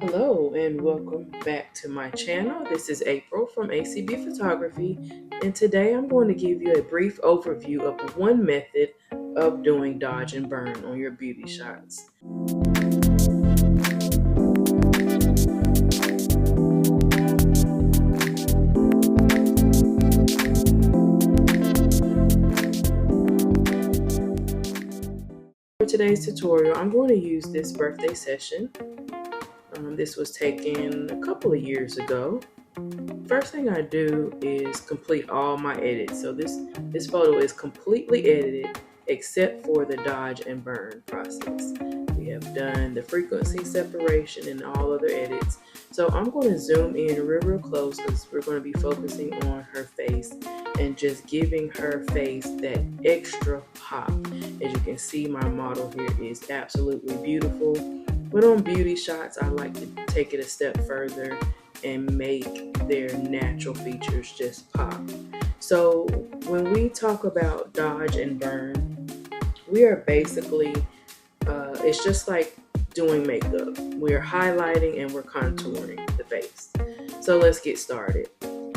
Hello and welcome back to my channel. This is April from ACB Photography, and today I'm going to give you a brief overview of one method of doing dodge and burn on your beauty shots. For today's tutorial, I'm going to use this birthday session. This was taken a couple of years ago. First thing I do is complete all my edits. So this photo is completely edited except for the dodge and burn process. We have done the frequency separation and all other edits. So I'm going to zoom in real close because we're going to be focusing on her face and just giving her face that extra pop. As you can see, my model here is absolutely beautiful. But on beauty shots, I like to take it a step further and make their natural features just pop. So when we talk about dodge and burn, we are basically, it's just like doing makeup. We're highlighting and we're contouring the face. So let's get started.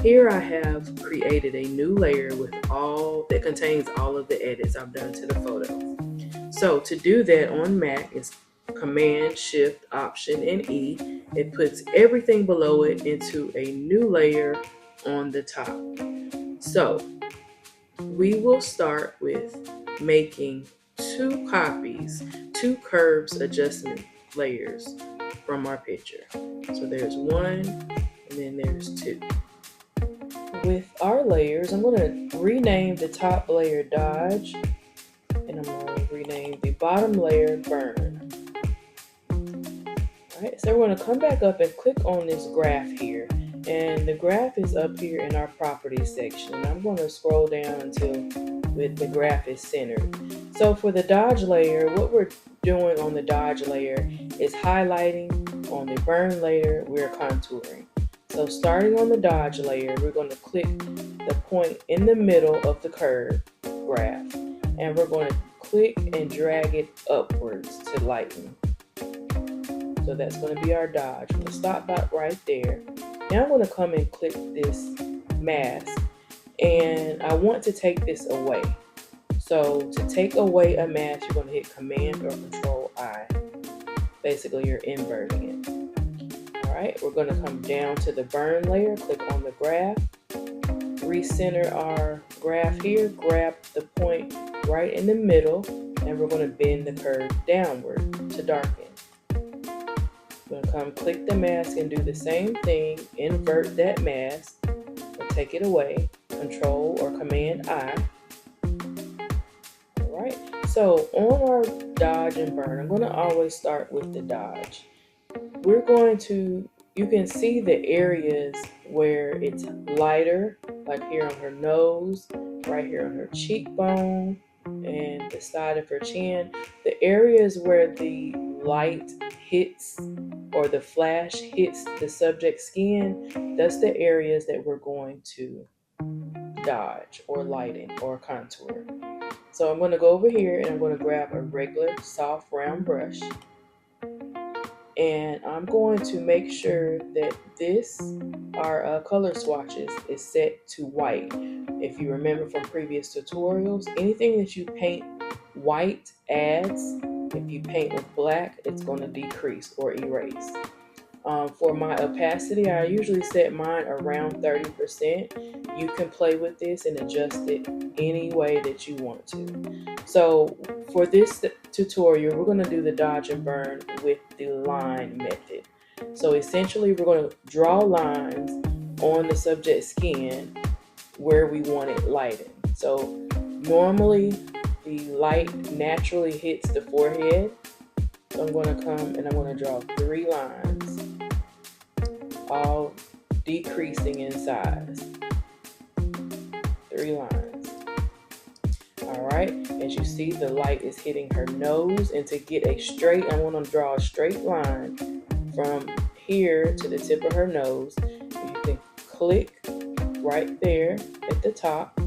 Here I have created a new layer that contains all of the edits I've done to the photo. So to do that on Mac is Command, Shift, Option, and E. It puts everything below it into a new layer on the top. So we will start with making two curves adjustment layers from our picture. So there's one and then there's two. With our layers, I'm going to rename the top layer Dodge and I'm going to rename the bottom layer Burn. Alright, so we're going to come back up and click on this graph here, and the graph is up here in our properties section. I'm going to scroll down until the graph is centered. So for the dodge layer, what we're doing on the dodge layer is highlighting. On the burn layer, we're contouring. So starting on the dodge layer, we're going to click the point in the middle of the curve graph, and we're going to click and drag it upwards to lighten. So that's going to be our dodge. I'm going to stop about right there. Now I'm going to come and click this mask, and I want to take this away. So to take away a mask, you're going to hit Command or Control I. Basically, you're inverting it. All right, we're going to come down to the burn layer, click on the graph, recenter our graph here, grab the point right in the middle, and we're going to bend the curve downward to darken. We're going to come click the mask and do the same thing, invert that mask, and take it away, Control or Command I. Alright, so on our dodge and burn, I'm going to always start with the dodge. You can see the areas where it's lighter, like here on her nose, right here on her cheekbone, and the side of her chin. The areas where the light hits or the flash hits the subject's skin, that's the areas that we're going to dodge or lighten or contour. So I'm going to go over here and I'm going to grab a regular soft round brush, and I'm going to make sure that our color swatches is set to white. If you remember from previous tutorials, anything that you paint white adds. If you paint with black, it's going to decrease or erase. For my opacity, I usually set mine around 30%. You can play with this and adjust it any way that you want to. So for this tutorial, we're going to do the dodge and burn with the line method. So essentially, we're going to draw lines on the subject's skin where we want it lightened. So normally, the light naturally hits the forehead. So I'm going to come and I'm going to draw 3 lines, all decreasing in size. 3 lines. Alright, as you see, the light is hitting her nose, and to get a straight, I want to draw a straight line from here to the tip of her nose. You can click right there at the top,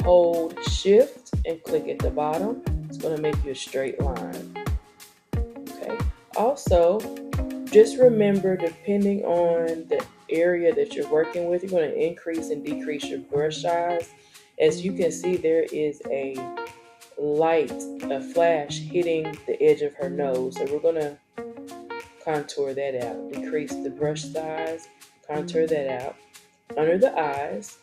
hold Shift and click at the bottom. It's going to make you a straight line. Okay. Also, Just remember, depending on the area that you're working with, you're going to increase and decrease your brush size. As you can see, there is a light, a flash hitting the edge of her nose. So we're going to contour that out. Decrease the brush size, contour that out. Under the eyes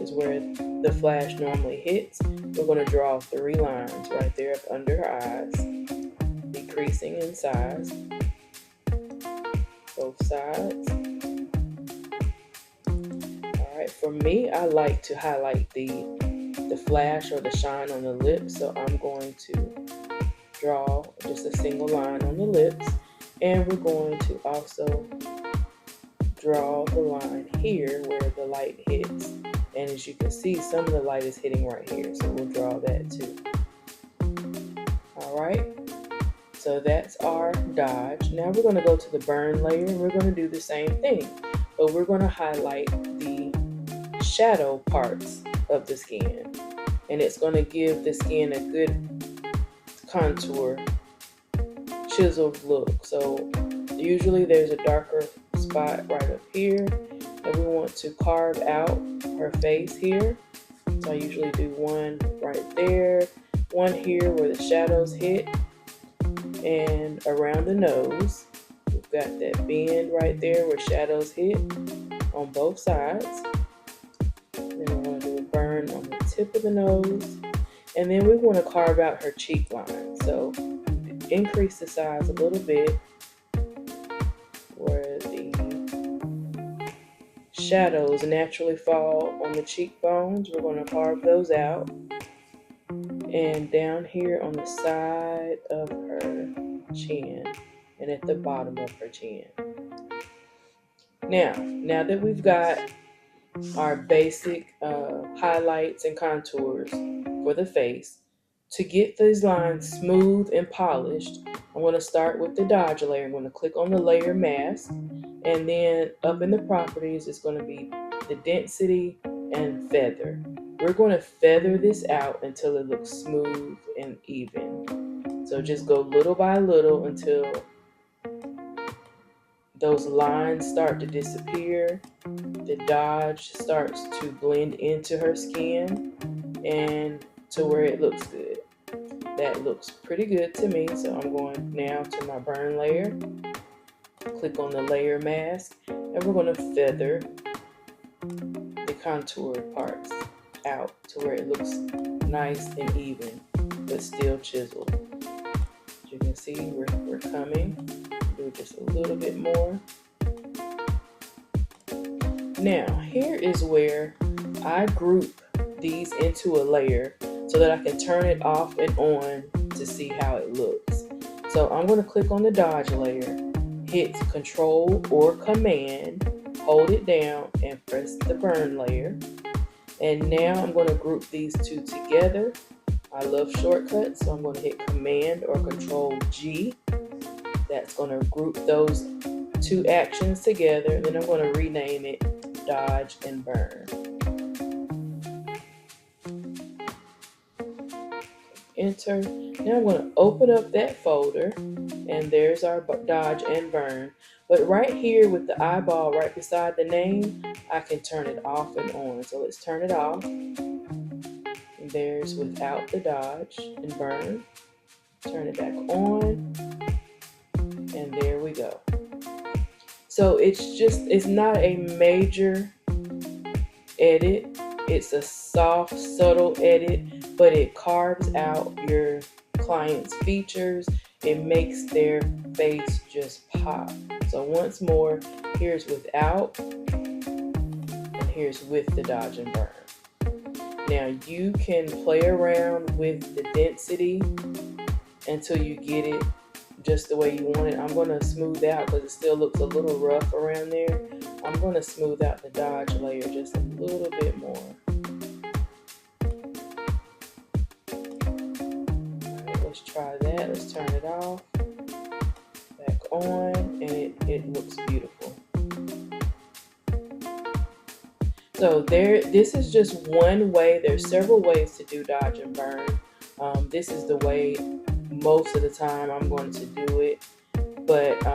is where the flash normally hits. We're going to draw 3 lines right there up under her eyes, decreasing in size, both sides. Alright, for me, I like to highlight the flash or the shine on the lips, so I'm going to draw just a single line on the lips, and we're going to also draw the line here where the light hits. And as you can see, some of the light is hitting right here, so we'll draw that too. Alright, so that's our dodge. Now we're going to go to the burn layer, and we're going to do the same thing, but we're going to highlight the shadow parts of the skin, and it's going to give the skin a good contour, chiseled look. So usually there's a darker spot right up here, and we want to carve out her face here. So I usually do one right there, one here where the shadows hit, and around the nose we've got that bend right there where shadows hit on both sides. Then we want to do a burn on the tip of the nose, and then we want to carve out her cheek line. So increase the size a little bit where the shadows naturally fall on the cheekbones. We're going to carve those out, and down here on the side of her chin and at the bottom of her chin. Now that we've got our basic highlights and contours for the face, to get these lines smooth and polished, I'm going to start with the dodge layer. I'm going to click on the layer mask, and then up in the properties it's going to be the density and feather. We're going to feather this out until it looks smooth and even. So just go little by little until those lines start to disappear, the dodge starts to blend into her skin, and to where it looks good. That looks pretty good to me, so I'm going now to my burn layer, click on the layer mask, and we're going to feather the contoured parts out to where it looks nice and even, but still chiseled. As you can see, we're coming. Do just a little bit more. Now, here is where I group these into a layer so that I can turn it off and on to see how it looks. So I'm going to click on the dodge layer, hit Control or Command, hold it down, and press the burn layer. And now I'm going to group these two together. I love shortcuts, so I'm going to hit Command or Control G. That's going to group those two actions together, and then I'm going to rename it Dodge and Burn. Enter. Now I'm going to open up that folder, and there's our Dodge and Burn. But right here with the eyeball right beside the name, I can turn it off and on. So let's turn it off. And there's without the Dodge and Burn. Turn it back on. And there we go. So it's not a major edit. It's a soft, subtle edit, but it carves out your client's features. It makes their face just pop. So once more, here's without, and here's with the Dodge and Burn. Now you can play around with the density until you get it just the way you want it. I'm going to smooth out because it still looks a little rough around there. I'm going to smooth out the dodge layer just a little bit more. Alright, let's try that. Let's turn it off. Back on, and it looks beautiful. So this is just one way. There's several ways to do dodge and burn. This is the way most of the time I'm going to do it, but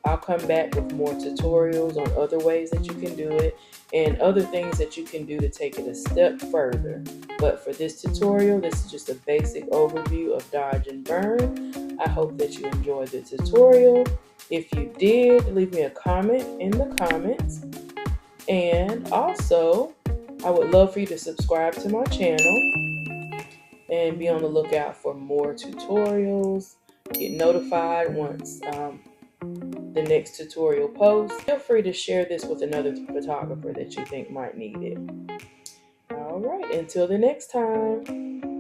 I I'll come back with more tutorials on other ways that you can do it and other things that you can do to take it a step further. But for this tutorial, this is just a basic overview of dodge and burn. I hope that you enjoyed the tutorial. If you did, leave me a comment in the comments. And also, I would love for you to subscribe to my channel and be on the lookout for more tutorials. Get notified once the next tutorial post. Feel free to share this with another photographer that you think might need it. All right, until the next time.